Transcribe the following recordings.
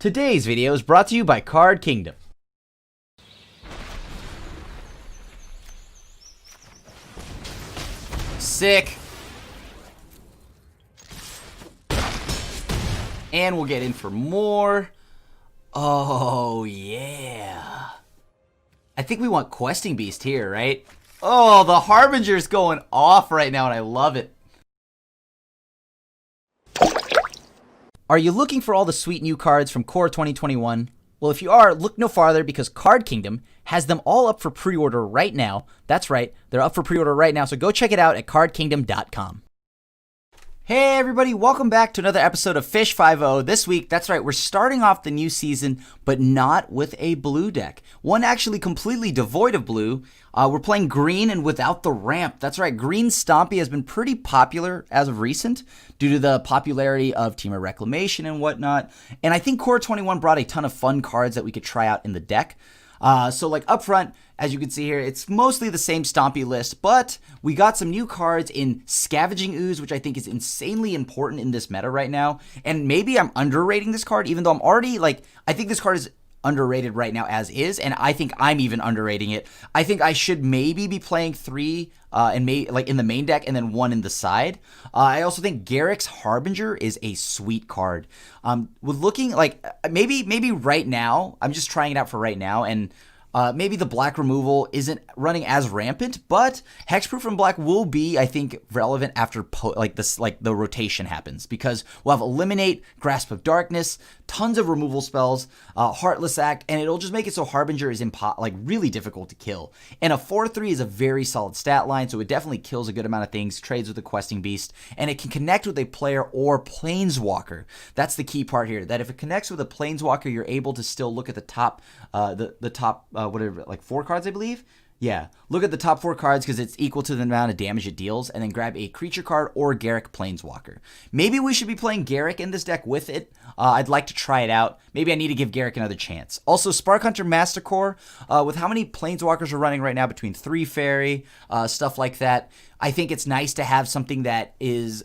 Today's video is brought to you by Card Kingdom. Sick. And we'll get in for more. Oh, yeah. I think we want Questing Beast here, right? Oh, the Harbinger's going off right now, and I love it. Are you looking for all the sweet new cards from Core 2021? Well, if you are, look no farther because Card Kingdom has them all up for pre-order right now. That's right, they're up for pre-order right now, so go check it out at cardkingdom.com. Hey everybody, welcome back to another episode of Fish 5-0. This week, that's right, we're starting off the new season, but not with a blue deck. One actually completely devoid of blue. We're playing green and without the ramp. That's right, Green Stompy has been pretty popular as of recent due to the popularity of Temur Reclamation and whatnot. And I think Core 21 brought a ton of fun cards that we could try out in the deck. So like up front, as you can see here, it's mostly the same Stompy list, but we got some new cards in Scavenging Ooze, which I think is insanely important in this meta right now. And maybe I'm underrating this card, even though I'm already I think this card is underrated right now as is, and I think I'm even underrating it. I think I should maybe be playing 3 in the main deck and then 1 in the side. I also think Garrick's Harbinger is a sweet card. With looking maybe right now, I'm just trying it out for right now, and maybe the black removal isn't running as rampant, but Hexproof and black will be, I think, relevant after the rotation happens, because we'll have Eliminate, Grasp of Darkness, tons of removal spells, Heartless Act, and it'll just make it so Harbinger is really difficult to kill. And a 4/3 is a very solid stat line, so it definitely kills a good amount of things, trades with the Questing Beast, and it can connect with a player or Planeswalker. That's the key part here, that if it connects with a Planeswalker, you're able to still look at the top, whatever, 4 cards, I believe. Yeah, look at the top 4 cards because it's equal to the amount of damage it deals, and then grab a creature card or Garrick Planeswalker. Maybe we should be playing Garrick in this deck with it. I'd like to try it out. Maybe I need to give Garrick another chance. Also, Spark Hunter Master Core, with how many Planeswalkers are running right now between 3 Fairy, stuff like that, I think it's nice to have something that is,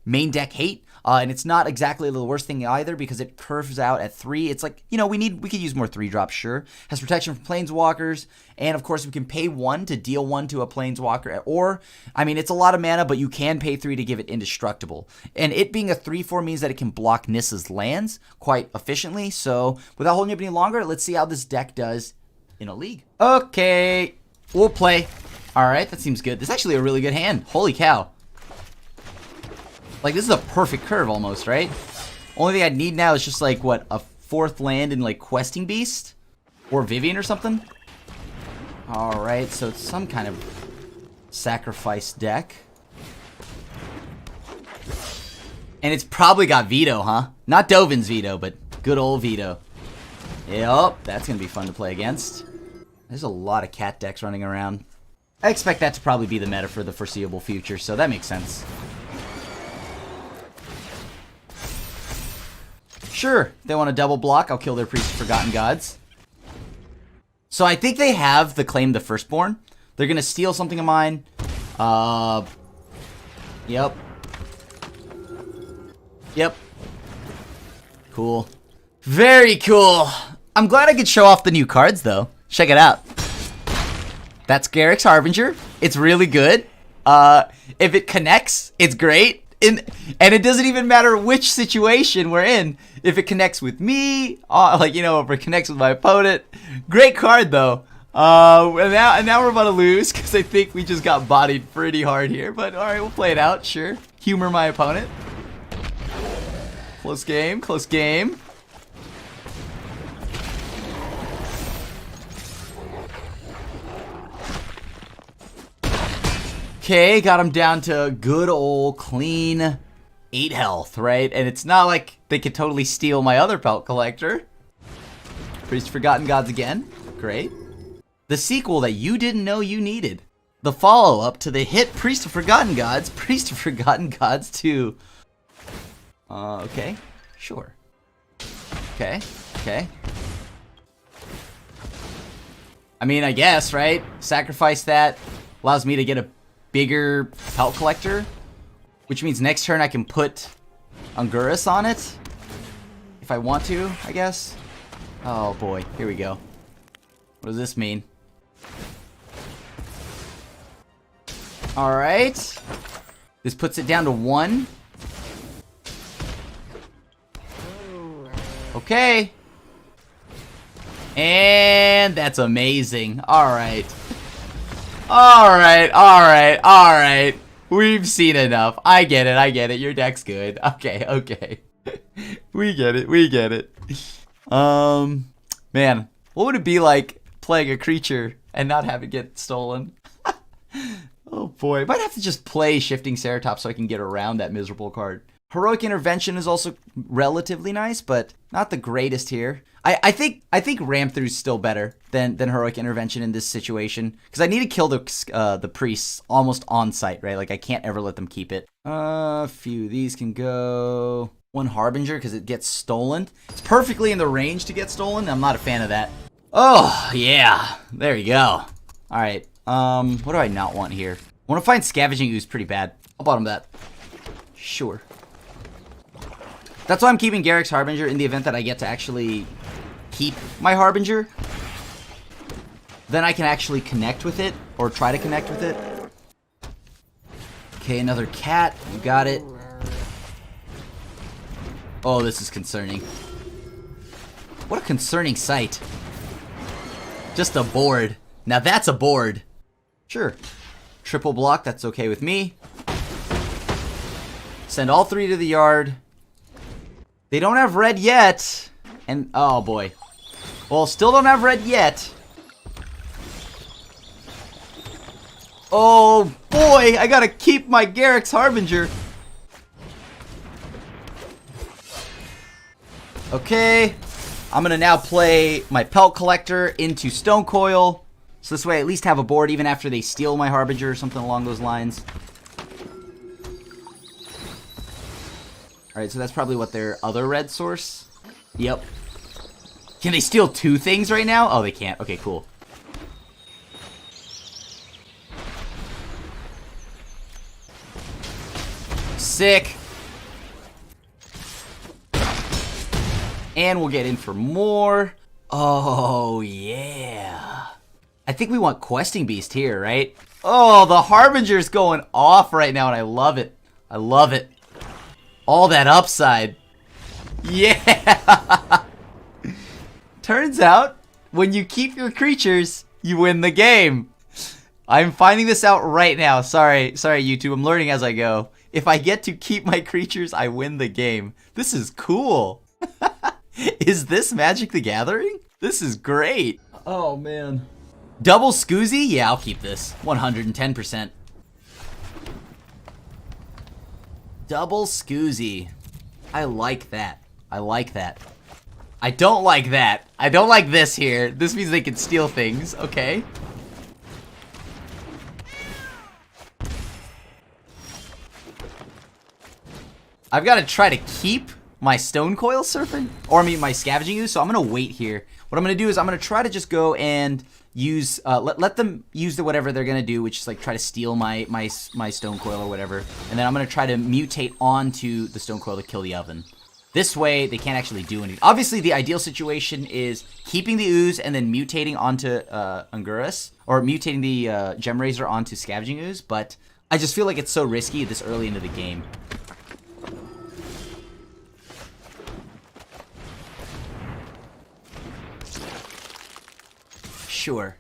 main deck hate. And it's not exactly the worst thing either because it curves out at 3. It's like, we could use more 3-drops, sure. Has protection from Planeswalkers. And of course, we can pay 1 to deal 1 to a Planeswalker. Or, it's a lot of mana, but you can pay 3 to give it indestructible. And it being a 3/4 means that it can block Nissa's lands quite efficiently. So, without holding up any longer, let's see how this deck does in a league. Okay, we'll play. Alright, that seems good. This is actually a really good hand. Holy cow. This is a perfect curve almost, right? Only thing I need now is just a 4th land in Questing Beast? Or Vivian or something? Alright, so it's some kind of sacrifice deck. And it's probably got Veto, huh? Not Dovin's Veto, but good old Veto. Yep, that's going to be fun to play against. There's a lot of cat decks running around. I expect that to probably be the meta for the foreseeable future, so that makes sense. Sure, if they want to double block, I'll kill their Priest of Forgotten Gods. So I think they have the Claim the Firstborn. They're going to steal something of mine. Yep. Yep. Cool. Very cool. I'm glad I could show off the new cards, though. Check it out. That's Garrick's Harbinger. It's really good. If it connects, it's great. And it doesn't even matter which situation we're in. If it connects with me, if it connects with my opponent. Great card, though. And now we're about to lose because I think we just got bodied pretty hard here. But all right, we'll play it out, sure. Humor my opponent. Close game, close game. Okay, got him down to good old clean 8 health, right? And it's not like they could totally steal my other Pelt Collector. Priest of Forgotten Gods again. Great. The sequel that you didn't know you needed. The follow-up to the hit Priest of Forgotten Gods, Priest of Forgotten Gods 2. Okay. Sure. Okay. Okay. I guess, right? Sacrifice that. Allows me to get a bigger Pelt Collector, which means next turn I can put Unguras on it. if I want to, I guess. Oh boy, here we go. What does this mean? Alright. This puts it down to 1. Okay. And that's amazing. Alright. Alright. We've seen enough. I get it. Your deck's good. Okay. We get it. Man, what would it be like playing a creature and not have it get stolen? Oh boy, might have to just play Shifting Ceratops so I can get around that miserable card. Heroic Intervention is also relatively nice, but not the greatest here. I think Ram Through's still better than Heroic Intervention in this situation, because I need to kill the priests almost on sight, right? Like I can't ever let them keep it. A few of these can go. 1 Harbinger because it gets stolen. It's perfectly in the range to get stolen. I'm not a fan of that. Oh yeah, there you go. All right. What do I not want here? I want to find Scavenging Ooze pretty bad. I'll bottom that. Sure. That's why I'm keeping Garrick's Harbinger in the event that I get to actually keep my Harbinger. Then I can actually connect with it, or try to connect with it. Okay, another cat. You got it. Oh, this is concerning. What a concerning sight. Just a board. Now that's a board. Sure. Triple block, that's okay with me. Send all 3 to the yard. They don't have red yet. And, oh boy. Well, still don't have red yet. Oh boy, I gotta keep my Garrick's Harbinger. Okay. I'm gonna now play my Pelt Collector into Stone Coil. So this way I at least have a board even after they steal my Harbinger or something along those lines. Alright, so that's probably what their other red source. Yep. Can they steal 2 things right now? Oh, they can't. Okay, cool. Sick. And we'll get in for more. Oh, yeah. I think we want Questing Beast here, right? Oh, the Harbinger's going off right now, and I love it. I love it. All that upside. Yeah! Turns out, when you keep your creatures, you win the game. I'm finding this out right now. Sorry, YouTube. I'm learning as I go. If I get to keep my creatures, I win the game. This is cool. Is this Magic the Gathering? This is great. Oh, man. Double Scoozy? Yeah, I'll keep this. 110%. Double Scoozy. I like that. I like that. I don't like that. I don't like this here. This means they can steal things. Okay. I've got to try to keep my Stone Coil Serpent, or I mean my Scavenging Ooze, so I'm going to wait here. What I'm going to do is I'm going to try to just go and use, let them use the whatever they're going to do, which is like try to steal my Stone Coil or whatever. And then I'm going to try to mutate onto the Stone Coil to kill the Oven. This way, they can't actually do anything. Obviously, the ideal situation is keeping the Ooze and then mutating onto Unguras, or mutating the Gemrazor onto Scavenging Ooze, but I just feel like it's so risky this early into the game. Sure.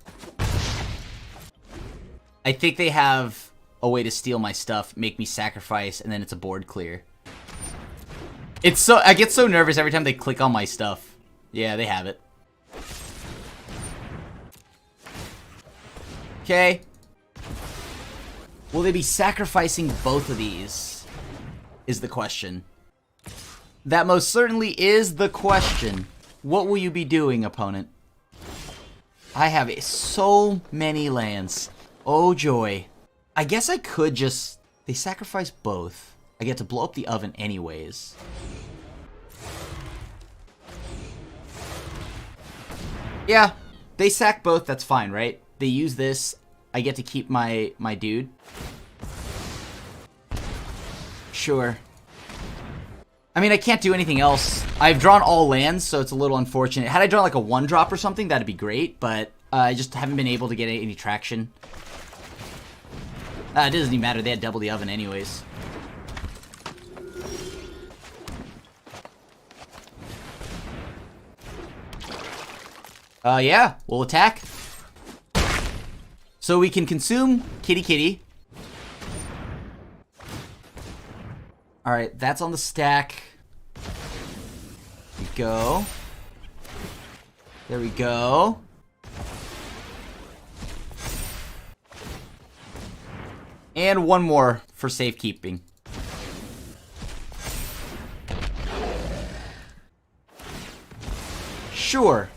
I think they have a way to steal my stuff, make me sacrifice, and then it's a board clear. It's so, I get so nervous every time they click on my stuff. Yeah, they have it. Okay. Will they be sacrificing both of these? Is the question. That most certainly is the question. What will you be doing, opponent? I have so many lands. Oh joy. I guess I could just... They sacrifice both. I get to blow up the Oven anyways. Yeah, they sack both, that's fine, right? They use this, I get to keep my dude. Sure. I mean, I can't do anything else. I've drawn all lands, so it's a little unfortunate. Had I drawn like a 1-drop or something, that'd be great, but I just haven't been able to get any traction. It doesn't even matter. They had double the oven anyways. Yeah, we'll attack. So we can consume kitty kitty. Alright, that's on the stack. There we go. There we go. And one more for safekeeping. Sure.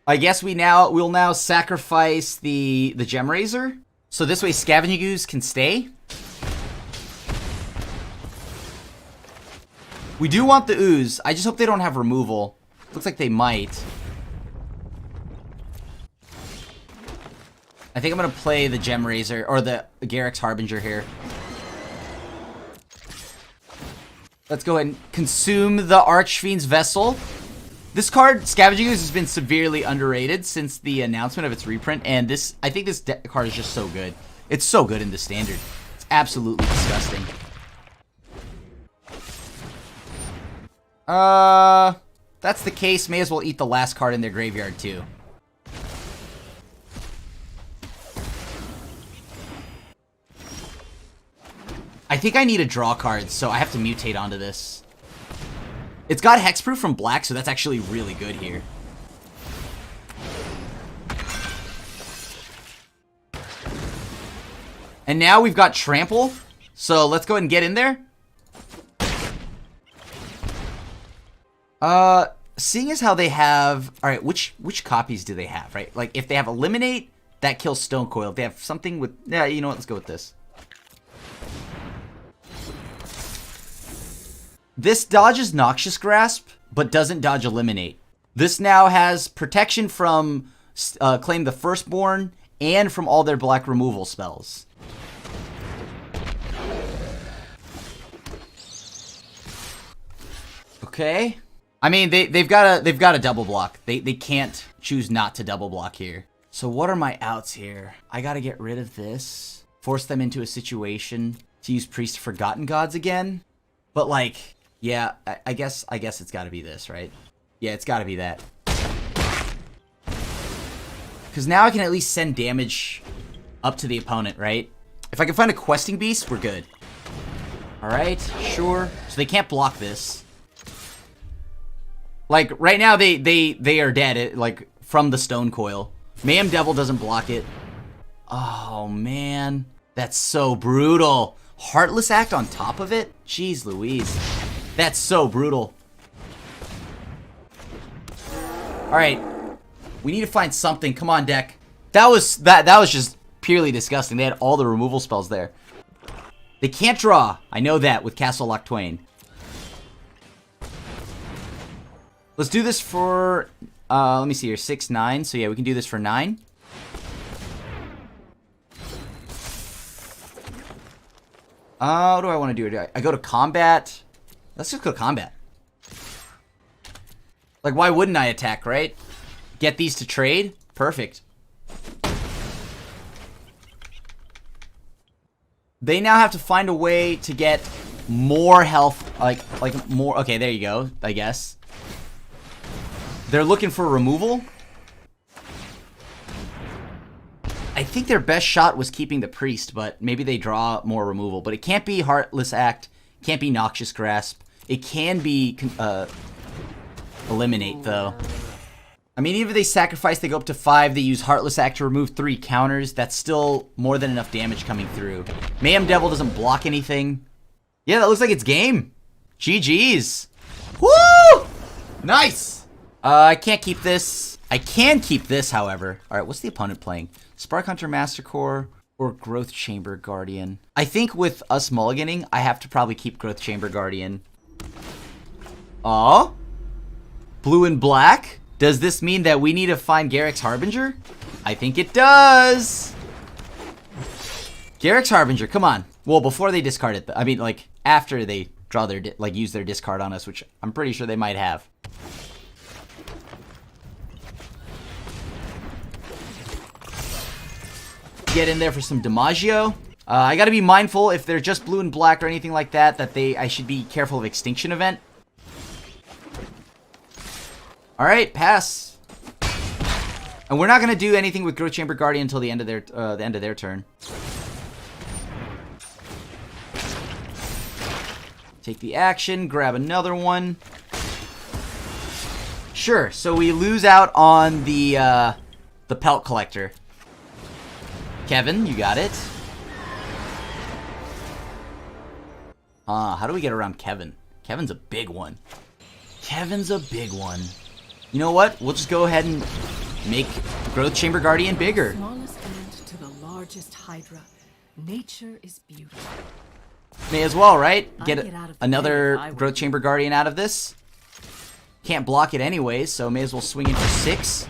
I guess we'll now sacrifice the Gem Razor. So this way Scavenging Ooze can stay. We do want the Ooze. I just hope they don't have removal. Looks like they might. I think I'm going to play the Gem Razor, or the Garruk's Harbinger here. Let's go ahead and consume the Archfiend's Vessel. This card, Scavenging Ooze, has been severely underrated since the announcement of its reprint, and I think this card is just so good. It's so good in the Standard. It's absolutely disgusting. That's the case. May as well eat the last card in their graveyard, too. I think I need a draw card, so I have to mutate onto this. It's got hexproof from black, so that's actually really good here. And now we've got trample, so let's go ahead and get in there. Seeing as how they have... Alright, which copies do they have, right? Like, if they have Eliminate, that kills Stone Coil. If they have something with... Yeah, you know what? Let's go with this. This dodges Noxious Grasp, but doesn't dodge Eliminate. This now has protection from Claim the Firstborn and from all their black removal spells. Okay. I mean, they've got a double block. They can't choose not to double block here. So what are my outs here? I gotta get rid of this. Force them into a situation to use Priest of Forgotten Gods again. But like... Yeah, I guess it's got to be this, right? Yeah, it's got to be that. Because now I can at least send damage up to the opponent, right? If I can find a Questing Beast, we're good. Alright, sure. So they can't block this. Like, right now, they are dead, like, from the Stone Coil. Mayhem Devil doesn't block it. Oh, man. That's so brutal. Heartless Act on top of it? Jeez Louise. That's so brutal. Alright. We need to find something. Come on, deck. That was just purely disgusting. They had all the removal spells there. They can't draw. I know that with Castle Lock Twain. Let's do this for... let me see here. 6, 9. So yeah, we can do this for 9. What do I want to do? I go to combat... Let's just go combat. Like, why wouldn't I attack, right? Get these to trade? Perfect. They now have to find a way to get more health. Like more... Okay, there you go, I guess. They're looking for removal. I think their best shot was keeping the Priest, but maybe they draw more removal. But it can't be Heartless Act. Can't be Noxious Grasp. It can be Eliminate, though. I mean, even if they sacrifice, they go up to 5. They use Heartless Act to remove 3 counters. That's still more than enough damage coming through. Mayhem Devil doesn't block anything. Yeah, that looks like it's game. GG's. Woo! Nice! I can't keep this. I can keep this, however. Alright, what's the opponent playing? Spark Hunter Mastercore or Growth Chamber Guardian? I think with us mulliganing, I have to probably keep Growth Chamber Guardian. Oh? Blue and black? Does this mean that we need to find Garruk's Harbinger? I think it does. Garruk's Harbinger, come on. Well, before they discard it. I mean, like, after they draw their use their discard on us, which I'm pretty sure they might have. Get in there for some DiMaggio. I gotta be mindful if they're just blue and black or anything like that, I should be careful of Extinction Event. Alright, pass. And we're not gonna do anything with Growth Chamber Guardian until the end of their turn. Take the action, grab another one. Sure, so we lose out on the Pelt Collector. Kevin, you got it. How do we get around Kevin? Kevin's a big one. Kevin's a big one. You know what? We'll just go ahead and make Growth Chamber Guardian bigger. Smallest ant to the largest hydra. Nature is beautiful. May as well, right? Get another Growth Chamber Guardian out of this. Can't block it anyways, so may as well swing in for 6.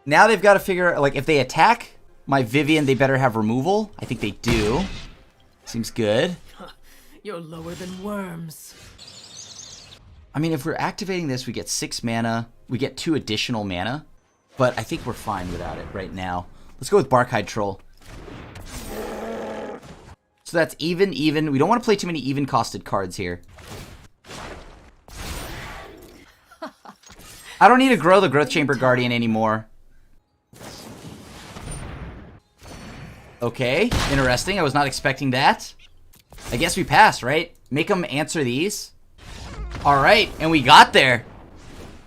Now they've got to figure, like, if they attack my Vivian, they better have removal. I think they do. Seems good. You're lower than worms. I mean, if we're activating this, we get 6 mana. We get 2 additional mana. But I think we're fine without it right now. Let's go with Barkhide Troll. So that's even. We don't want to play too many even-costed cards here. I don't need to grow the Growth Chamber Guardian anymore. Okay, interesting. I was not expecting that. I guess we passed, right? Make them answer these. Alright, and we got there.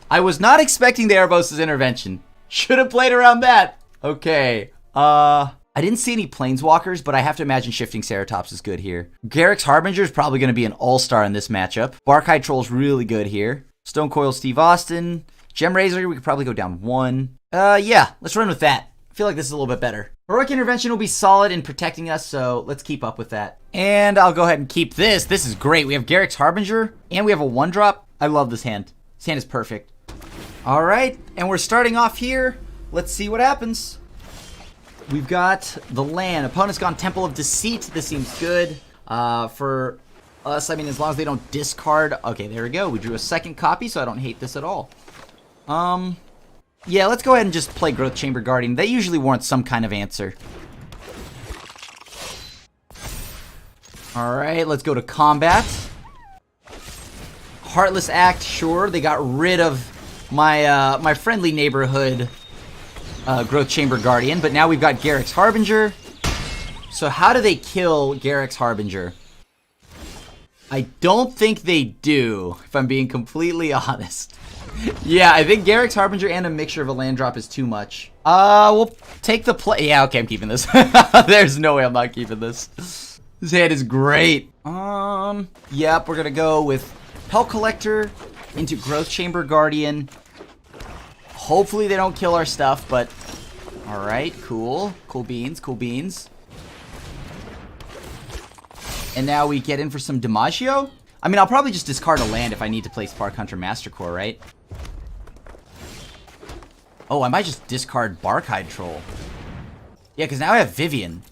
I was not expecting the Erebos' intervention. Should have played around that. Okay. I didn't see any Planeswalkers, but I have to imagine Shifting Ceratops is good here. Garruk's Harbinger is probably going to be an all-star in this matchup. Barkhide Troll's really good here. Stonecoil Steve Austin. Gem Razor, we could probably go down 1. Yeah, let's run with that. I feel like this is a little bit better. Heroic Intervention will be solid in protecting us, so let's keep up with that. And I'll go ahead and keep this. This is great. We have Garruk's Harbinger, and we have a 1-drop. I love this hand. This hand is perfect. All right, and we're starting off here. Let's see what happens. We've got the land. Opponent's gone Temple of Deceit. This seems good. For us, I mean, as long as they don't discard. Okay, there we go. We drew a second copy, so I don't hate this at all. Yeah, let's go ahead and just play Growth Chamber Guardian. They usually warrant some kind of answer. Alright, let's go to combat. Heartless Act, sure. They got rid of my my friendly neighborhood Growth Chamber Guardian, but now we've got Garruk's Harbinger. So how do they kill Garruk's Harbinger? I don't think they do, if I'm being completely honest. Yeah, I think Garruk's Harbinger and a mixture of a land drop is too much. We'll take the play. Yeah, okay, I'm keeping this. There's no way I'm not keeping this. This hand is great. Yep, we're gonna go with Pelt Collector into Growth Chamber Guardian. Hopefully they don't kill our stuff, but alright, cool. Cool beans, cool beans. And now we get in for some DiMaggio. I mean, I'll probably just discard a land if I need to play Spark Hunter Mastercore, right? Oh, I might just discard Barkhide Troll. Yeah, because now I have Vivian.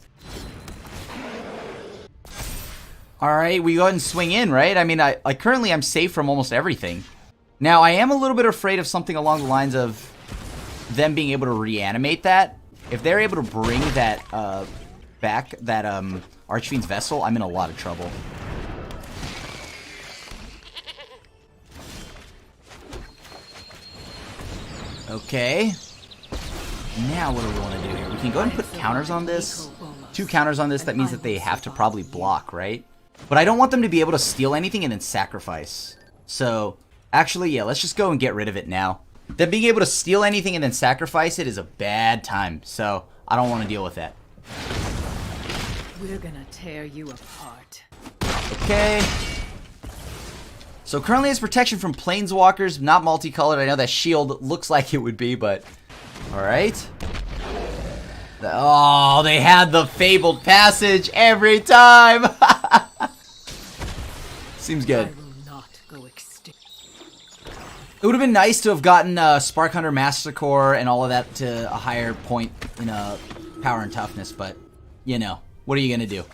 Alright, we go ahead and swing in, right? I mean, currently I'm safe from almost everything. Now, I am a little bit afraid of something along the lines of them being able to reanimate that. If they're able to bring that back, that Archfiend's Vessel, I'm in a lot of trouble. Okay. Now what do we want to do here? We can go ahead and put counters on this. 2 counters on this, that means that they have to probably block, right? But I don't want them to be able to steal anything and then sacrifice. So, actually, yeah, let's just go and get rid of it now. Them being able to steal anything and then sacrifice it is a bad time. So, I don't want to deal with that. We're gonna tear you apart. Okay. So currently it's protection from Planeswalkers, not multicolored. I know that shield looks like it would be, but... Alright. Oh, they had the Fabled Passage every time! Seems good. I will not go extinct. It would have been nice to have gotten Spark Hunter Mastercore and all of that to a higher point in power and toughness, but, you know, what are you going to do?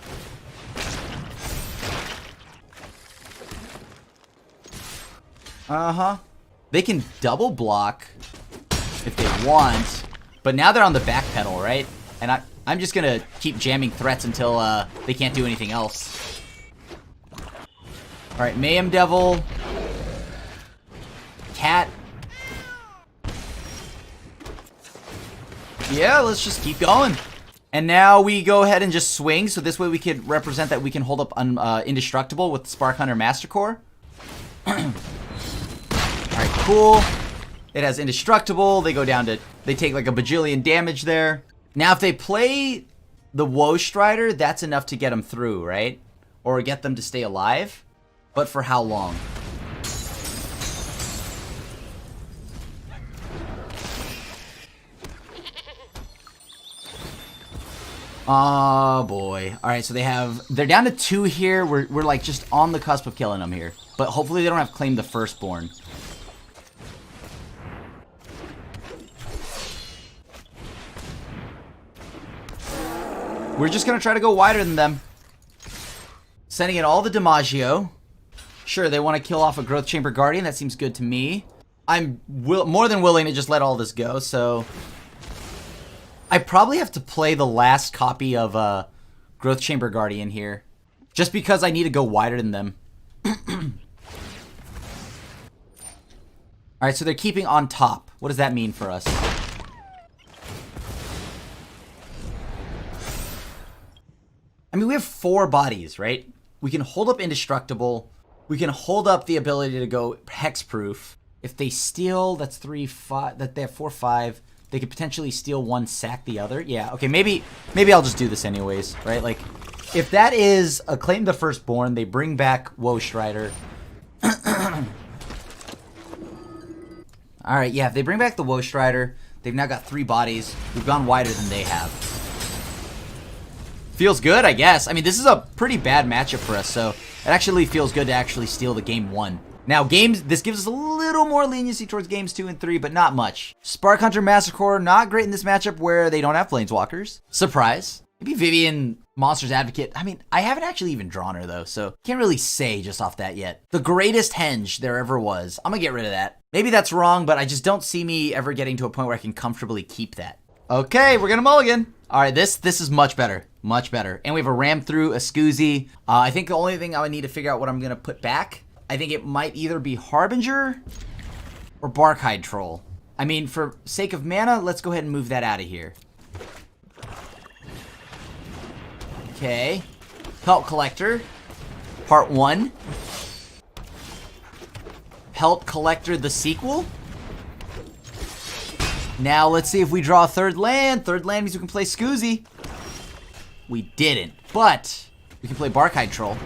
Uh-huh. They can double block if they want, but now they're on the back pedal, right? And I'm just gonna keep jamming threats until they can't do anything else. Alright, Mayhem Devil. Cat. Yeah, let's just keep going. And now we go ahead and just swing, so this way we could represent that we can hold up Indestructible with Spark Hunter Master Core. Alright, cool. It has Indestructible. They go down to... They take like a bajillion damage there. Now, if they play the Woe Strider, that's enough to get them through, right? Or get them to stay alive. But for how long? Oh, boy. Alright, so they're down to 2 here. We're like just on the cusp of killing them here. But hopefully they don't have Claim the Firstborn. We're just going to try to go wider than them. Sending in all the DiMaggio. Sure, they want to kill off a Growth Chamber Guardian. That seems good to me. I'm more than willing to just let all this go, so... I probably have to play the last copy of Growth Chamber Guardian here. Just because I need to go wider than them. Alright, so they're keeping on top. What does that mean for us? I mean, we have 4 bodies, right? We can hold up Indestructible. We can hold up the ability to go Hexproof. If they steal, that's 3, 5... That they have 4, 5... They could potentially steal one, sack the other. Yeah, okay, maybe I'll just do this anyways, right? Like, if that is a Claim the Firstborn, they bring back Woe Strider. Alright, yeah, if they bring back the Woe Strider, they've now got 3 bodies. We've gone wider than they have. Feels good, I guess. I mean, this is a pretty bad matchup for us, so it actually feels good to actually steal the game 1. Now, this gives us a little more leniency towards games 2 and 3, but not much. Spark Hunter Massacre, not great in this matchup where they don't have Planeswalkers. Surprise. Maybe Vivian, Monsters Advocate. I mean, I haven't actually even drawn her, though, so can't really say just off that yet. The greatest henge there ever was. I'm gonna get rid of that. Maybe that's wrong, but I just don't see me ever getting to a point where I can comfortably keep that. Okay, we're gonna mulligan. All right, this is much better. Much better. And we have a Ram Through, a Scoozy. I think the only thing I would need to figure out what I'm gonna put back, I think it might either be Harbinger or Barkhide Troll. I mean, for sake of mana, let's go ahead and move that out of here. Okay. Pelt Collector. Part 1. Pelt Collector, the sequel. Now, let's see if we draw a 3rd land. 3rd land means we can play Scoozy. We didn't, but we can play Barkhide Troll.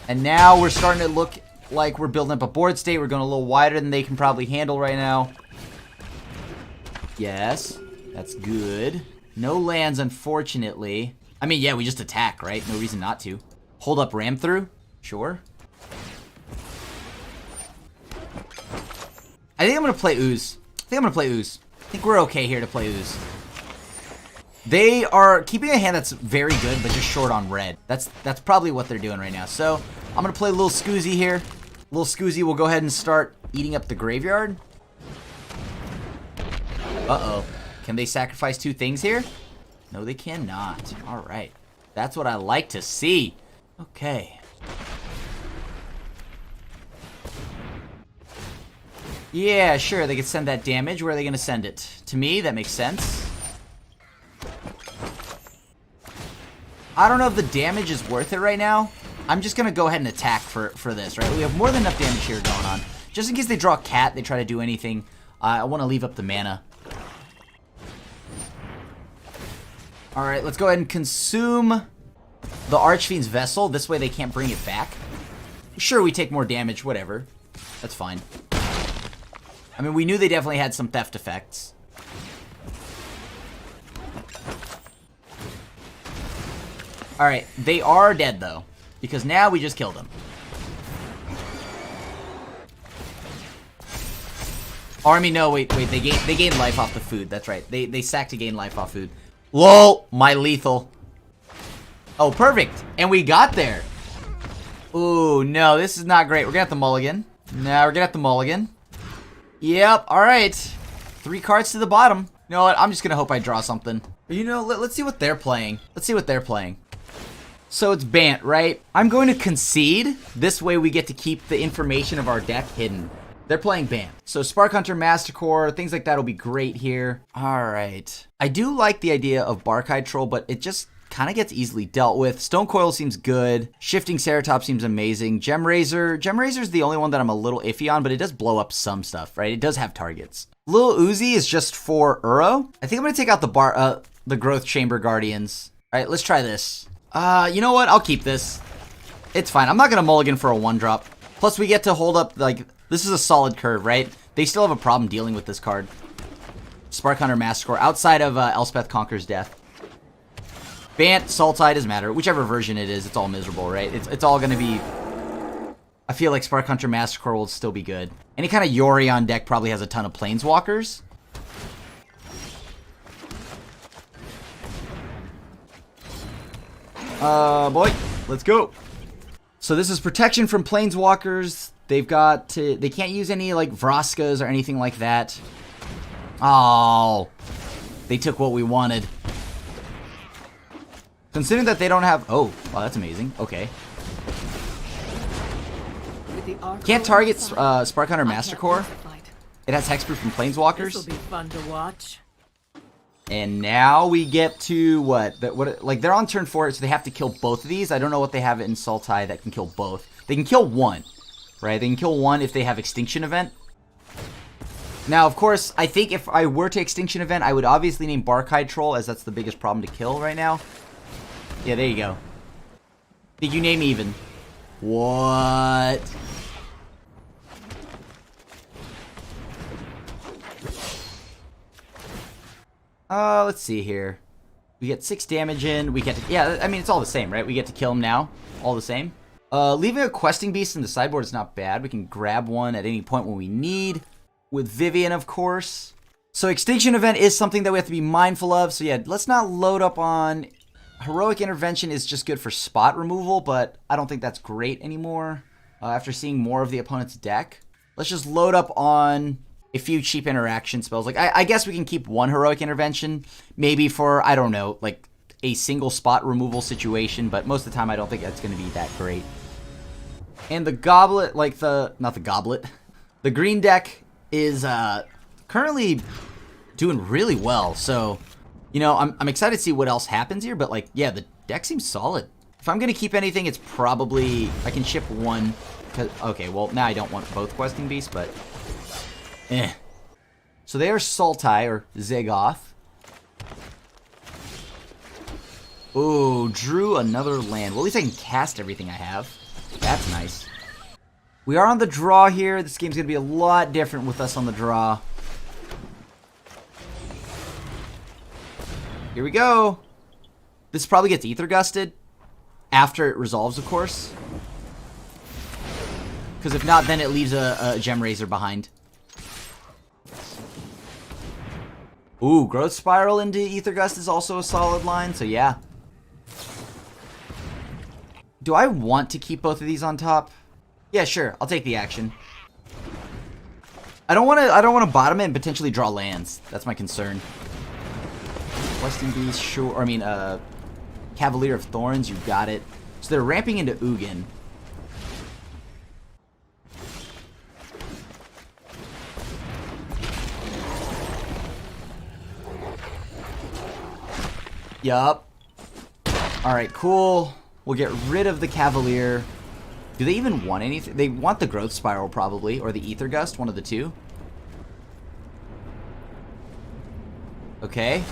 And now we're starting to look like we're building up a board state. We're going a little wider than they can probably handle right now. Yes, that's good. No lands, unfortunately. I mean, yeah, we just attack, right? No reason not to. Hold up Ram Through? Sure. I think I'm going to play Ooze. I think we're okay here to play Ooze. They are keeping a hand that's very good, but just short on red. That's probably what they're doing right now. So, I'm going to play a little Scoozy here. Little Scoozy will go ahead and start eating up the graveyard. Uh-oh. Can they sacrifice 2 things here? No, they cannot. Alright. That's what I like to see. Okay. Yeah, sure, they could send that damage. Where are they going to send it? To me, that makes sense. I don't know if the damage is worth it right now. I'm just going to go ahead and attack for this, right? We have more than enough damage here going on. Just in case they draw a cat, they try to do anything. I want to leave up the mana. Alright, let's go ahead and consume the Archfiend's Vessel. This way they can't bring it back. Sure, we take more damage, whatever. That's fine. I mean, we knew they definitely had some theft effects. Alright, they are dead, though. Because now we just killed them. Or, I mean, no, wait, they gained life off the food. That's right. They sacked to gain life off food. LOL! My lethal. Oh, perfect. And we got there. Ooh, no, this is not great. We're gonna have to mulligan. No, we're gonna have to mulligan. Yep, alright. 3 cards to the bottom. You know what? I'm just gonna hope I draw something. You know, let's see what they're playing. Let's see what they're playing. So it's Bant, right? I'm going to concede. This way we get to keep the information of our deck hidden. They're playing Bant. So Spark Hunter, Mastercore, things like that will be great here. Alright. I do like the idea of Barkhide Troll, but it just kind of gets easily dealt with. Stone Coil seems good. Shifting Ceratop seems amazing. Gem Razor's the only one that I'm a little iffy on, but it does blow up some stuff, right? It does have targets. Lil Uzi is just for Uro. I think I'm going to take out the Growth Chamber Guardians. All right, let's try this. You know what? I'll keep this. It's fine. I'm not going to mulligan for a 1-drop. Plus, we get to hold up, like, this is a solid curve, right? They still have a problem dealing with this card. Spark Hunter, Mastercore, outside of Elspeth Conquers Death. Bant, Sultai, doesn't matter. Whichever version it is, it's all miserable, right? It's all going to be... I feel like Spark Hunter Massacre will still be good. Any kind of Yorion deck probably has a ton of Planeswalkers. Boy, let's go. So this is protection from Planeswalkers. They've got to... They can't use any, like, Vroskas or anything like that. Oh. They took what we wanted. Considering that they don't have... Oh, wow, that's amazing. Okay. Can't target Spark Hunter Mastercore. It has Hexproof from Planeswalkers. This'll be fun to watch. And now we get to what? Like, they're on turn 4, so they have to kill both of these. I don't know what they have in Sultai that can kill both. They can kill one, right? They can kill one if they have Extinction Event. Now, of course, I think if I were to Extinction Event, I would obviously name Barkhide Troll, as that's the biggest problem to kill right now. Yeah, there you go. Did you name even? What? Let's see here. We get 6 damage in. We get to, yeah, I mean, it's all the same, right? We get to kill him now. All the same. Leaving a Questing Beast in the sideboard is not bad. We can grab one at any point when we need. With Vivian, of course. So Extinction Event is something that we have to be mindful of. So yeah, let's not load up on... Heroic Intervention is just good for spot removal, but I don't think that's great anymore. After seeing more of the opponent's deck. Let's just load up on a few cheap interaction spells. Like, I guess we can keep one Heroic Intervention. Maybe for, I don't know, like a single spot removal situation. But most of the time, I don't think that's going to be that great. And the Goblet, like not the Goblet. The green deck is currently doing really well. So... You know, I'm excited to see what else happens here, but, like, yeah, the deck seems solid. If I'm going to keep anything, it's probably... I can ship one. Okay, well, now I don't want both Questing Beasts, but... So they are Sultai, or Zagoth. Ooh, drew another land. Well, at least I can cast everything I have. That's nice. We are on the draw here. This game's going to be a lot different with us on the draw. Here we go. This probably gets Ether Gusted after it resolves, of course. Because if not, then it leaves a Gem Razor behind. Ooh, Growth Spiral into Ether Gust is also a solid line, so yeah. Do I want to keep both of these on top? Yeah, sure. I'll take the action. I don't want to bottom it and potentially draw lands. That's my concern. Questing Beast, sure. Or, I mean, Cavalier of Thorns, you got it. So they're ramping into Ugin. Yup. Alright, cool. We'll get rid of the Cavalier. Do they even want anything? They want the Growth Spiral, probably. Or the Ether Gust, one of the two. Okay.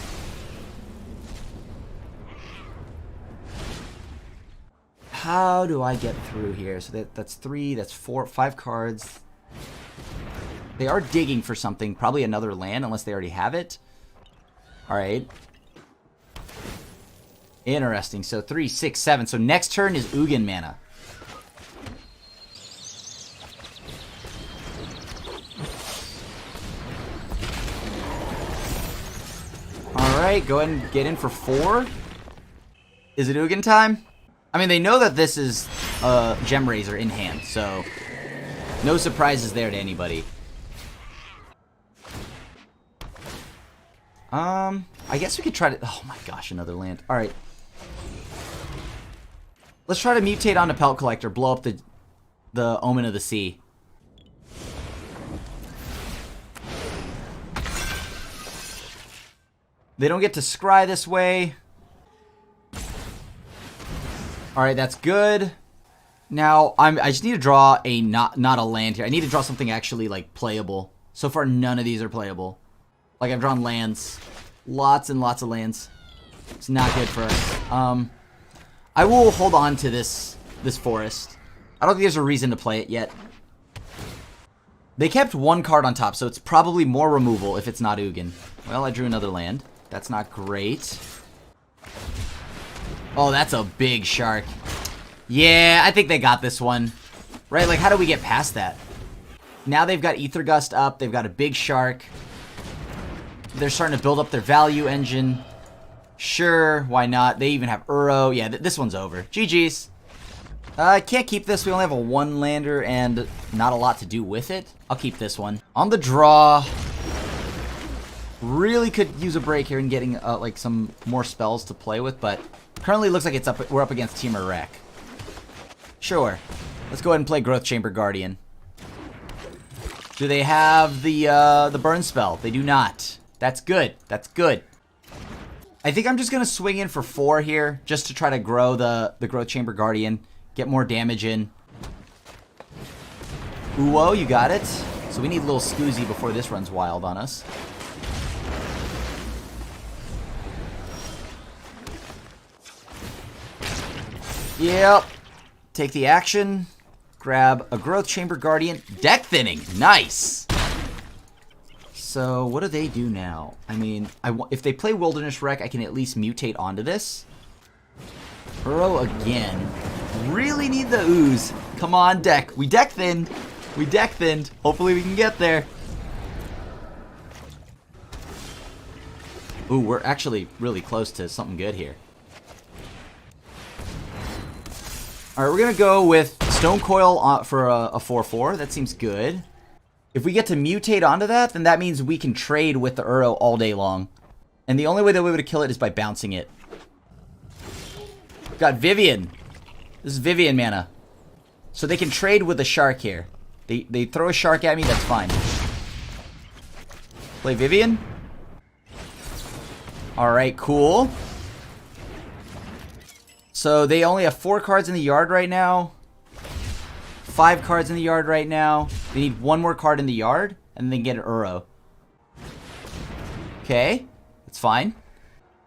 How do I get through here? So that's 3, that's 4, 5 cards. They are digging for something. Probably another land, unless they already have it. Alright. Interesting. So 3, 6, 7. So next turn is Ugin mana. Alright, go ahead and get in for 4. Is it Ugin time? I mean, they know that this is a Gem Razor in hand, so no surprises there to anybody. I guess we could try to... Oh my gosh, another land. Alright. Let's try to mutate onto Pelt Collector, blow up the Omen of the Sea. They don't get to scry this way. Alright, that's good. Now, I just need to draw a not a land here. I need to draw something actually, like, playable. So far, none of these are playable. Like, I've drawn lands. Lots and lots of lands. It's not good for us. I will hold on to this forest. I don't think there's a reason to play it yet. They kept one card on top, so it's probably more removal if it's not Ugin. Well, I drew another land. That's not great. Oh, that's a big shark. Yeah, I think they got this one. Right, like, how do we get past that? Now they've got Ether Gust up. They've got a big shark. They're starting to build up their value engine. Sure, why not? They even have Uro. Yeah, this one's over. GG's. I can't keep this. We only have a one lander and not a lot to do with it. I'll keep this one. On the draw. Really could use a break here and getting like some more spells to play with, but currently looks like we're up against Temur Rec. Sure. Let's go ahead and play Growth Chamber Guardian. Do they have the burn spell? They do not. That's good. That's good. I think I'm just going to swing in for 4 here, just to try to grow the Growth Chamber Guardian, get more damage in. Uwo, you got it. So we need a little Scoozy before this runs wild on us. Yep. Take the action. Grab a Growth Chamber Guardian. Deck thinning. Nice. So, what do they do now? I mean, if they play Wilderness Wreck, I can at least mutate onto this. Uro again. Really need the ooze. Come on, deck. We deck thinned. We deck thinned. Hopefully we can get there. Ooh, we're actually really close to something good here. Alright, we're going to go with Stone Coil for a 4-4. That seems good. If we get to mutate onto that, then that means we can trade with the Uro all day long. And the only way that we would kill it is by bouncing it. Got Vivian. This is Vivian mana. So they can trade with a shark here. They throw a shark at me, that's fine. Play Vivian. Alright, cool. So they only have 4 cards in the yard right now. 5 cards in the yard right now. They need 1 more card in the yard, and then get an Uro. Okay, that's fine.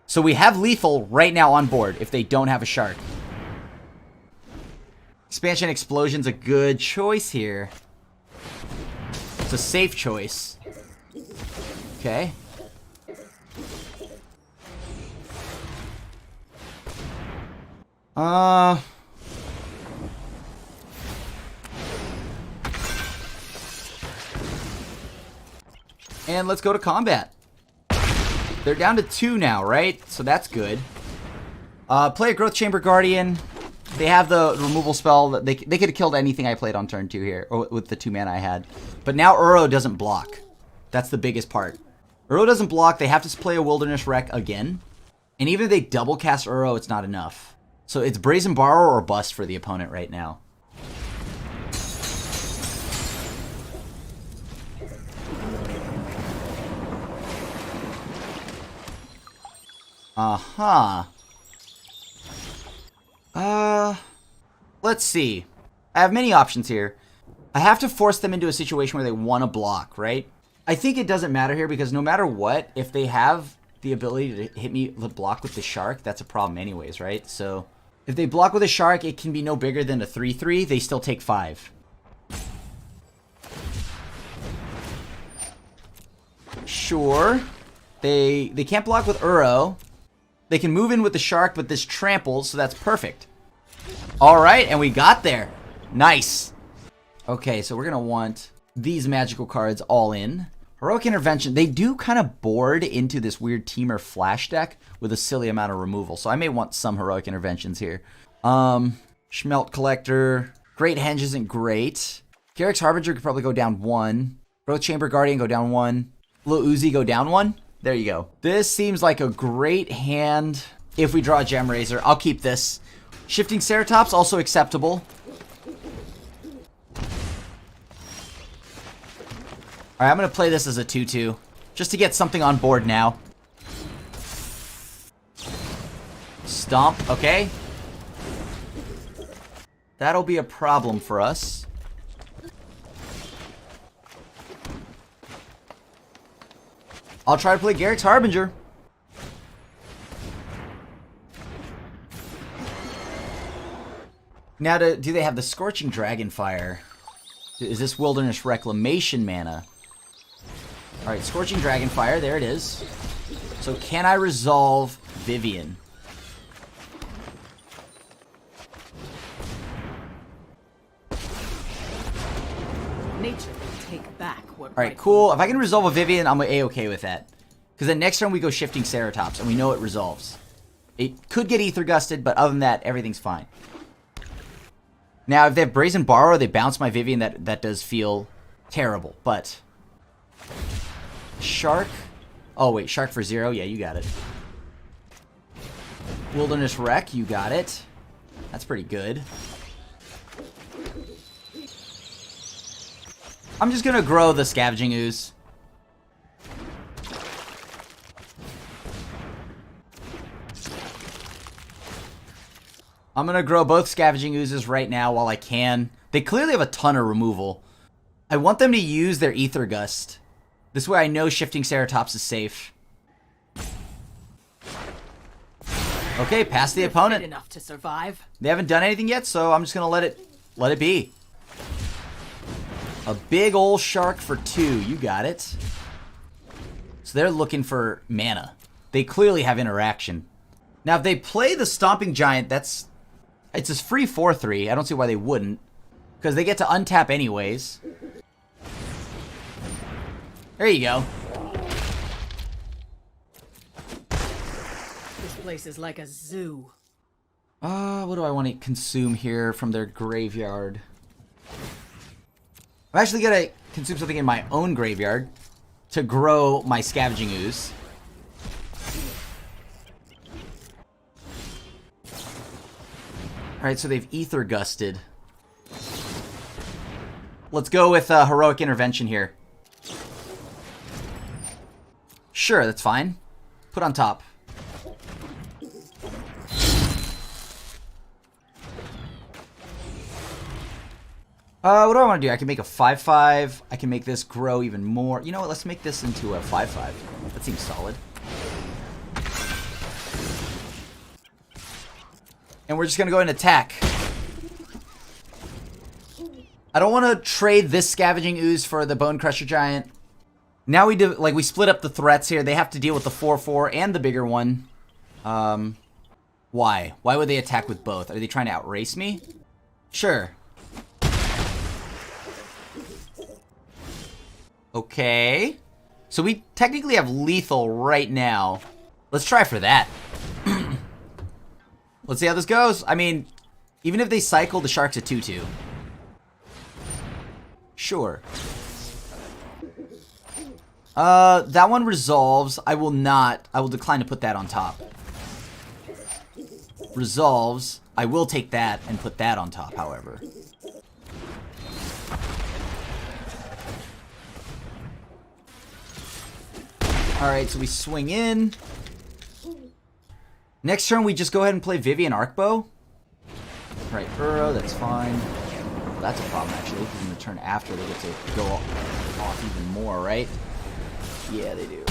So we have lethal right now on board if they don't have a shark. Expansion Explosion's a good choice here. It's a safe choice. Okay. And let's go to combat. They're down to 2 now, right? So that's good. Play a Growth Chamber Guardian. They have the removal spell. They could have killed anything I played on turn 2 here, or with the 2 mana I had. But now Uro doesn't block. That's the biggest part. Uro doesn't block. They have to play a Wilderness Wreck again. And even if they double cast Uro, it's not enough. So it's Brazen Borrower or bust for the opponent right now. Let's see. I have many options here. I have to force them into a situation where they want to block, right? I think it doesn't matter here because no matter what, if they have the ability to hit me the block with the shark, that's a problem anyways, right? So if they block with a shark, it can be no bigger than a 3/3. They still take 5. Sure. They can't block with Uro. They can move in with the shark, but this tramples, so that's perfect. Alright, and we got there. Nice. Okay, so we're going to want these magical cards all in. Heroic Intervention. They do kind of board into this weird Temur flash deck with a silly amount of removal, so I may want some Heroic Interventions here. Schmelt Collector. Great Henge isn't great. Garrick's Harbinger could probably go down 1. Growth Chamber Guardian go down 1. Little Uzi go down 1. There you go. This seems like a great hand if we draw a Gem Razor. I'll keep this. Shifting Ceratops, also acceptable. Alright, I'm going to play this as a 2-2. Just to get something on board now. Stomp, okay. That'll be a problem for us. I'll try to play Garrick's Harbinger. Now, do they have the Scorching Dragonfire? Is this Wilderness Reclamation mana? Alright, Scorching Dragonfire, there it is. So can I resolve Vivian? Nature will take back what. Alright, cool. If I can resolve a Vivian, I'm A-okay with that. Because then next turn we go Shifting Ceratops, and we know it resolves. It could get Ether Gusted, but other than that, everything's fine. Now, if they have Brazen Borrow, they bounce my Vivian, that does feel terrible, but... Shark? Oh, wait, Shark for 0? Yeah, you got it. Wilderness Wreck, you got it. That's pretty good. I'm just gonna grow the Scavenging Ooze. I'm gonna grow both Scavenging Oozes right now while I can. They clearly have a ton of removal. I want them to use their Ether Gust. This way I know Shifting Ceratops is safe. Okay, past the opponent. Enough to survive. They haven't done anything yet, so I'm just gonna let it be. A big ol' Shark for 2. You got it. So they're looking for mana. They clearly have interaction. Now, if they play the Stomping Giant, it's a free 4/3. I don't see why they wouldn't. Because they get to untap anyways. There you go. This place is like a zoo. What do I want to consume here from their graveyard? I'm actually going to consume something in my own graveyard to grow my Scavenging Ooze. Alright, so they've Ether Gusted. Let's go with Heroic Intervention here. Sure, that's fine. Put on top. What do I want to do? I can make a 5/5. I can make this grow even more. You know what? Let's make this into a 5/5. That seems solid. And we're just going to go and attack. I don't want to trade this Scavenging Ooze for the Bone Crusher Giant. Now we do, like, we split up the threats here. They have to deal with the 4/4 and the bigger one. Why? Why would they attack with both? Are they trying to outrace me? Sure. Okay. So we technically have lethal right now. Let's try for that. Let's see how this goes. I mean, even if they cycle, the Shark's a 2/2. Sure. That one resolves. I will decline to put that on top. Resolves. I will take that and put that on top, however. Alright, so we swing in. Next turn, we just go ahead and play Vivian Arcbow. Right, Uro, that's fine. Well, that's a problem, actually, because in the turn after, they get to go off even more, right? Yeah, they do.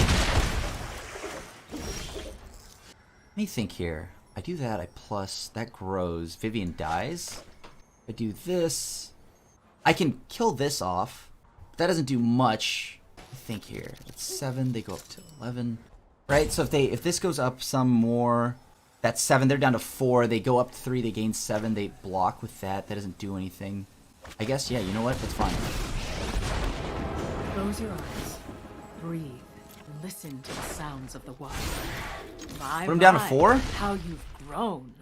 Let me think here. I do that, I plus, that grows. Vivian dies. I do this. I can kill this off. But that doesn't do much. I think here. It's 7, they go up to 11. Right, so if this goes up some more, that's 7, they're down to 4, they go up 3, they gain 7, they block with that, that doesn't do anything. I guess, yeah, you know what, that's fine. Close your eyes, breathe, listen to the sounds of the wild. Put him down to 4? How you've grown.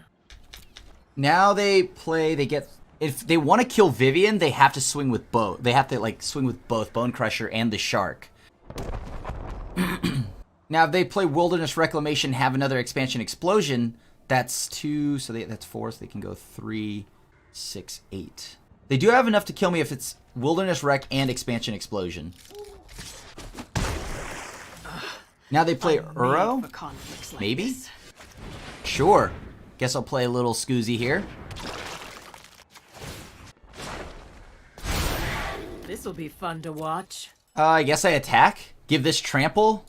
Now they play, they get, if they want to kill Vivian, they have to swing with both. They have to like swing with both Bone Crusher and the Shark. Now if they play Wilderness Reclamation, have another Expansion Explosion, that's 2, so that's 4, so they can go 3, 6, 8. They do have enough to kill me if it's Wilderness Rec and Expansion Explosion. Now they play Uro? Like maybe? This. Sure. Guess I'll play a little Scoozy here. This'll be fun to watch. I guess I attack. Give this trample.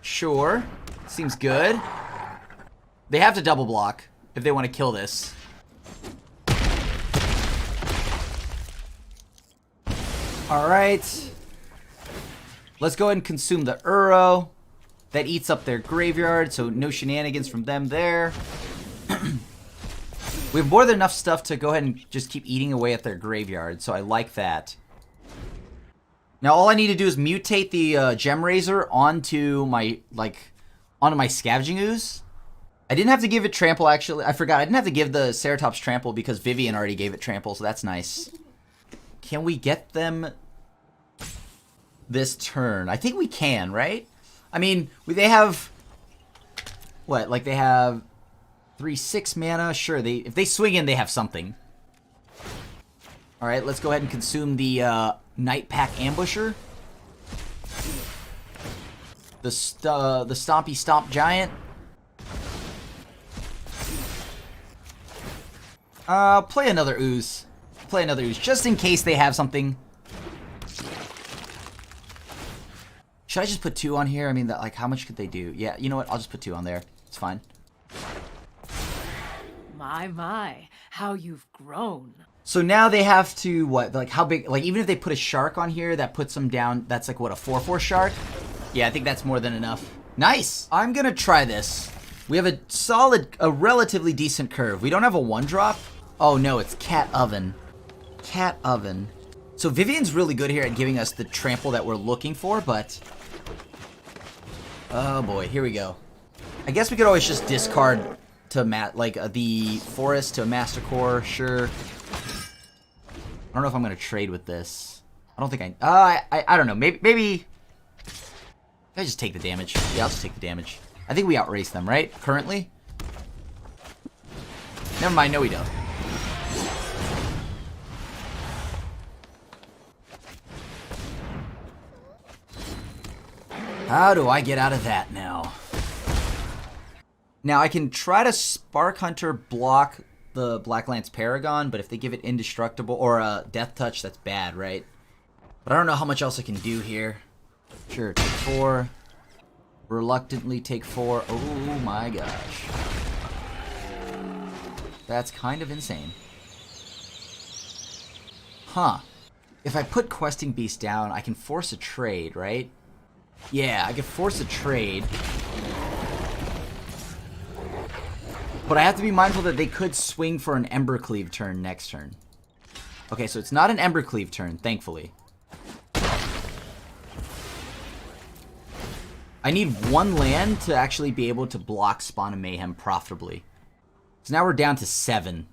Sure. Seems good. They have to double block if they want to kill this. Alright. Let's go ahead and consume the Uro. That eats up their graveyard, so no shenanigans from them there. We have more than enough stuff to go ahead and just keep eating away at their graveyard, so I like that. Now all I need to do is mutate the Gem Razor onto my Scavenging Ooze. I didn't have to give it Trample, actually. I forgot. I didn't have to give the Ceratops Trample because Vivian already gave it Trample, so that's nice. Can we get them this turn? I think we can, right? I mean, they have... What? Like, they have 3/6 mana? Sure, if they swing in, they have something. Alright, let's go ahead and consume the Night Pack Ambusher. The Stompy Stomp Giant. Play another Ooze. Play another Ooze, just in case they have something. Should I just put 2 on here? I mean, like, how much could they do? Yeah, you know what? I'll just put 2 on there. It's fine. My, how you've grown. So now they have to, what, like, how big, like, even if they put a Shark on here, that puts them down, that's like, what, a 4/4 Shark? Yeah, I think that's more than enough. Nice! I'm gonna try this. We have a relatively decent curve. We don't have a 1-drop. Oh, no, it's Cat Oven. Cat Oven. So Vivian's really good here at giving us the trample that we're looking for, but... Oh boy, here we go. I guess we could always just discard to the Forest to a Master Core, sure. I don't know if I'm gonna trade with this. I don't think I don't know. Maybe I just take the damage. Yeah, I'll just take the damage. I think we outrace them, right? Currently? Never mind, no we don't. How do I get out of that now? Now I can try to Spark Hunter block the Black Lance Paragon, but if they give it Indestructible or a Death Touch, that's bad, right? But I don't know how much else I can do here. Sure, take 4. Reluctantly take 4. Oh my gosh. That's kind of insane. Huh. If I put Questing Beast down, I can force a trade, right? Yeah, I can force a trade. But I have to be mindful that they could swing for an Embercleave turn next turn. Okay, so it's not an Embercleave turn, thankfully. I need 1 land to actually be able to block Spawn of Mayhem profitably. So now we're down to 7.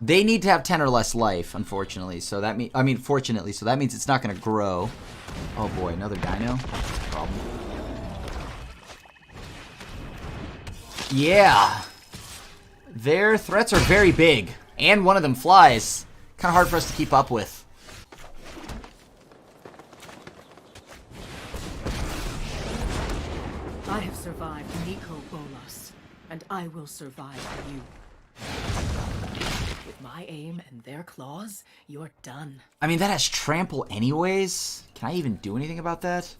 They need to have 10 or less life, unfortunately. So that fortunately, so that means it's not going to grow. Oh boy, another Dino. Problem. Yeah. Their threats are very big. And one of them flies. Kind of hard for us to keep up with. I have survived Nico Bolas, and I will survive you. With my aim and their claws, you're done. I mean, that has trample anyways. Can I even do anything about that?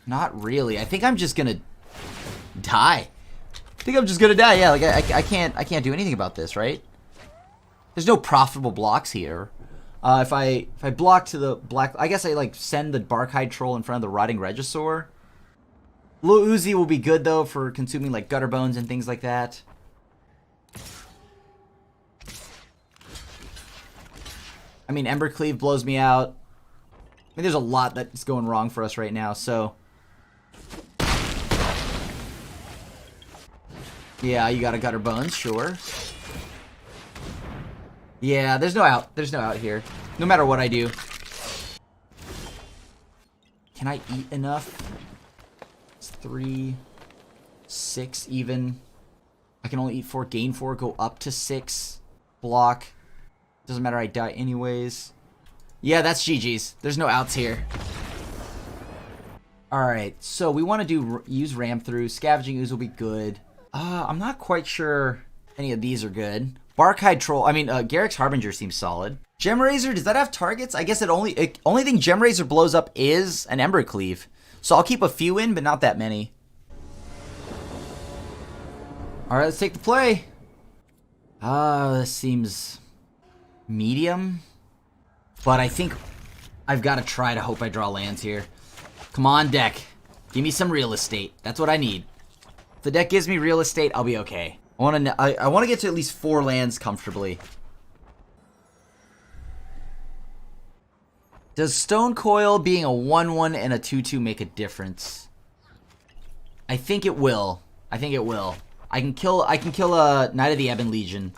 Not really. I think I'm just gonna die. Yeah, like I can't do anything about this, right? There's no profitable blocks here. If I block to the black, I guess I like send the Barkhide Troll in front of the Rotting Regisaur. Lil Uzi will be good though for consuming like Gutter Bones and things like that. I mean, Embercleave blows me out. I mean, there's a lot that's going wrong for us right now, so... Yeah, you got a gutter bones, sure. Yeah, there's no out. There's no out here. No matter what I do. Can I eat enough? It's 3, 6 even. I can only eat 4, gain 4, go up to 6. Block. Doesn't matter, I die anyways. Yeah, that's GG's. There's no outs here. Alright, so we want to use Ram Through. Scavenging Ooze will be good. I'm not quite sure any of these are good. Barkhide Troll, Garrick's Harbinger seems solid. Gem Razor, does that have targets? I guess only thing Gem Razor blows up is an Ember Cleave. So I'll keep a few in, but not that many. Alright, let's take the play. This seems medium. But I think I've got to try to hope I draw lands here. Come on, deck. Give me some real estate. That's what I need. If the deck gives me real estate, I'll be okay. I want to get to at least 4 lands comfortably. Does Stone Coil being a 1/1 and a 2/2 make a difference? I think it will. I think it will. I can kill a Knight of the Ebon Legion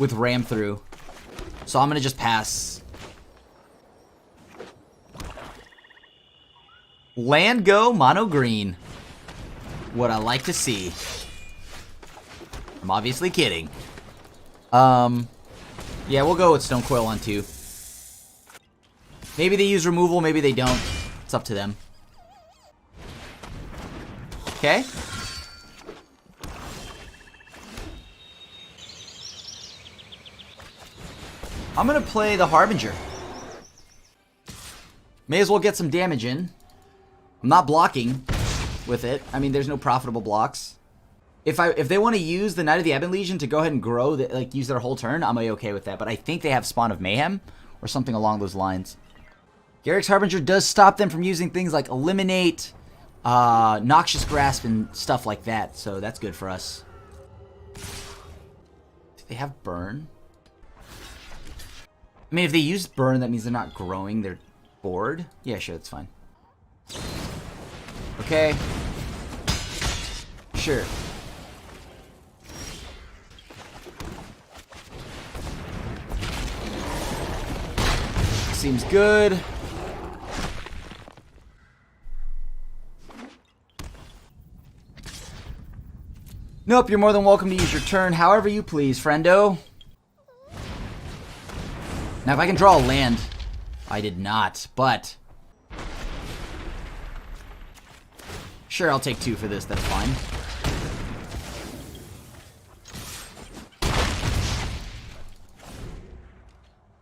with Ram Through. So I'm gonna just pass. Land go Mono-Green. What I like to see. I'm obviously kidding. Yeah, we'll go with Stone Coil on 2. Maybe they use removal, maybe they don't. It's up to them. Okay. I'm gonna play the Harbinger. May as well get some damage in. I'm not blocking with it. I mean, there's no profitable blocks. If they want to use the Knight of the Ebon Legion to go ahead and grow, use their whole turn, I'm okay with that. But I think they have Spawn of Mayhem or something along those lines. Garrick's Harbinger does stop them from using things like Eliminate, Noxious Grasp, and stuff like that. So that's good for us. Do they have Burn? I mean, if they use Burn, that means they're not growing their board. Yeah, sure, that's fine. Okay. Sure. Seems good. Nope, you're more than welcome to use your turn however you please, friendo. Now, if I can draw a land, I did not, but sure, I'll take 2 for this, that's fine.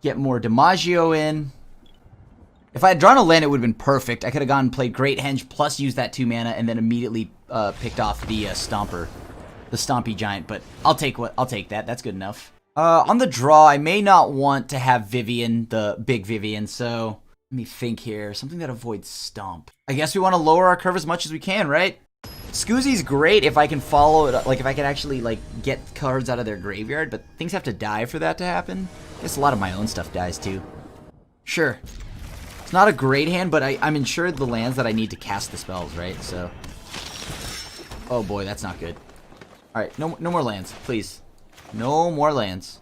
Get more DiMaggio in. If I had drawn a land, it would have been perfect. I could have gone and played Great Henge plus used that 2 mana and then immediately picked off the Stomper, the Stompy Giant. But I'll take that. That's good enough. On the draw, I may not want to have Vivian, the big Vivian. So let me think here. Something that avoids Stomp. I guess we want to lower our curve as much as we can, right? Scoozy's great if I can follow it, if I can actually, get cards out of their graveyard, but things have to die for that to happen. I guess a lot of my own stuff dies, too. Sure. It's not a great hand, but I'm insured the lands that I need to cast the spells, right? So. Oh, boy, that's not good. Alright, no more lands, please. No more lands.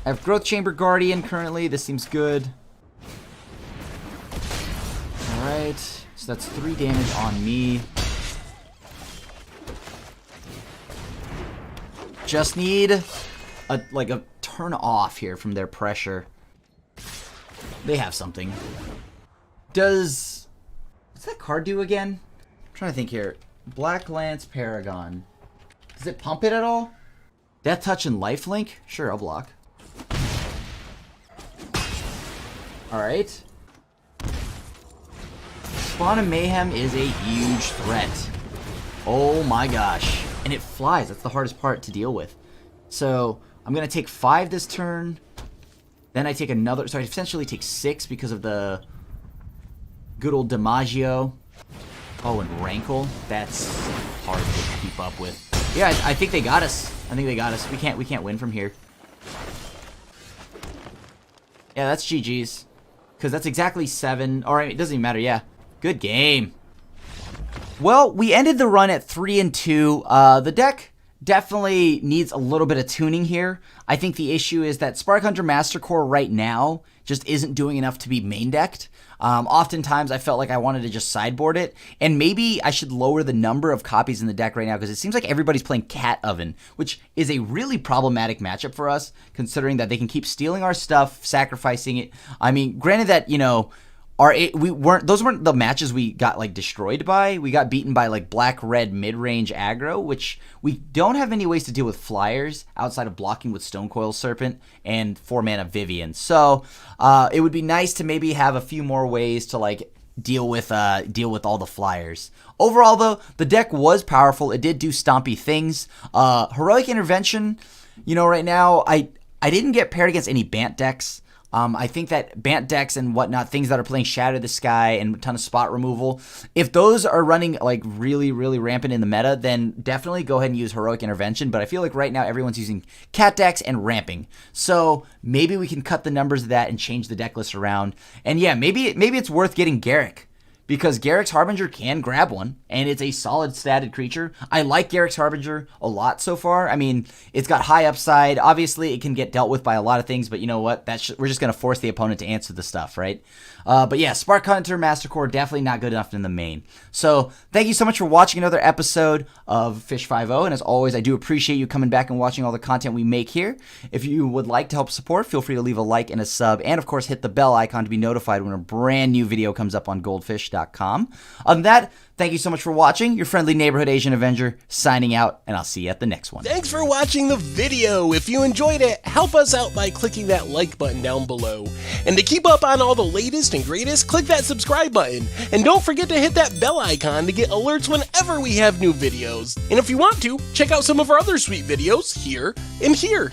I have Growth Chamber Guardian currently. This seems good. Alright, so that's 3 damage on me. Just need a turn off here from their pressure. They have something. What's that card do again? I'm trying to think here. Black Lance Paragon. Does it pump it at all? Death Touch and Lifelink? Sure, I'll block. Alright. Spawn of Mayhem is a huge threat. Oh my gosh. And it flies. That's the hardest part to deal with. So, I'm going to take 5 this turn. Then I take another. So I essentially take 6 because of the good old DiMaggio. Oh, and Rankle. That's hard to keep up with. Yeah, I think they got us. I think they got us. We can't win from here. Yeah, that's GG's. Because that's exactly 7. Alright, it doesn't even matter. Yeah. Good game. Well, we ended the run at 3-2. The deck definitely needs a little bit of tuning here. I think the issue is that Spark Hunter Master Core right now just isn't doing enough to be main decked. Oftentimes I felt like I wanted to just sideboard it, and maybe I should lower the number of copies in the deck right now because it seems like everybody's playing Cat Oven, which is a really problematic matchup for us, considering that they can keep stealing our stuff, sacrificing it. I mean, granted that, you know, those weren't the matches we got like destroyed by. We got beaten by like black-red mid-range aggro, which we don't have any ways to deal with flyers outside of blocking with Stonecoil Serpent and 4-mana Vivian. So it would be nice to maybe have a few more ways to like deal with all the flyers. Overall, though, the deck was powerful. It did do stompy things. Heroic Intervention, you know, right now I didn't get paired against any Bant decks. I think that Bant decks and whatnot, things that are playing Shadow the Sky and a ton of spot removal, if those are running like really, really rampant in the meta, then definitely go ahead and use Heroic Intervention. But I feel like right now everyone's using Cat decks and ramping. So maybe we can cut the numbers of that and change the deck list around. And yeah, maybe it's worth getting Garruk, because Garruk's Harbinger can grab one, and it's a solid statted creature. I like Garruk's Harbinger a lot so far. I mean, it's got high upside. Obviously, it can get dealt with by a lot of things, but you know what? We're just going to force the opponent to answer the stuff, right? But yeah, Spark Hunter Master Core, definitely not good enough in the main. So thank you so much for watching another episode of Fish 5-0, and as always, I do appreciate you coming back and watching all the content we make here. If you would like to help support, feel free to leave a like and a sub, and of course, hit the bell icon to be notified when a brand new video comes up on Goldfish.com. Other than that, thank you so much for watching. Your friendly neighborhood Asian Avenger signing out, and I'll see you at the next one. Thanks for watching the video. If you enjoyed it, help us out by clicking that like button down below. And to keep up on all the latest and greatest, click that subscribe button. And don't forget to hit that bell icon to get alerts whenever we have new videos. And if you want to, check out some of our other sweet videos here and here.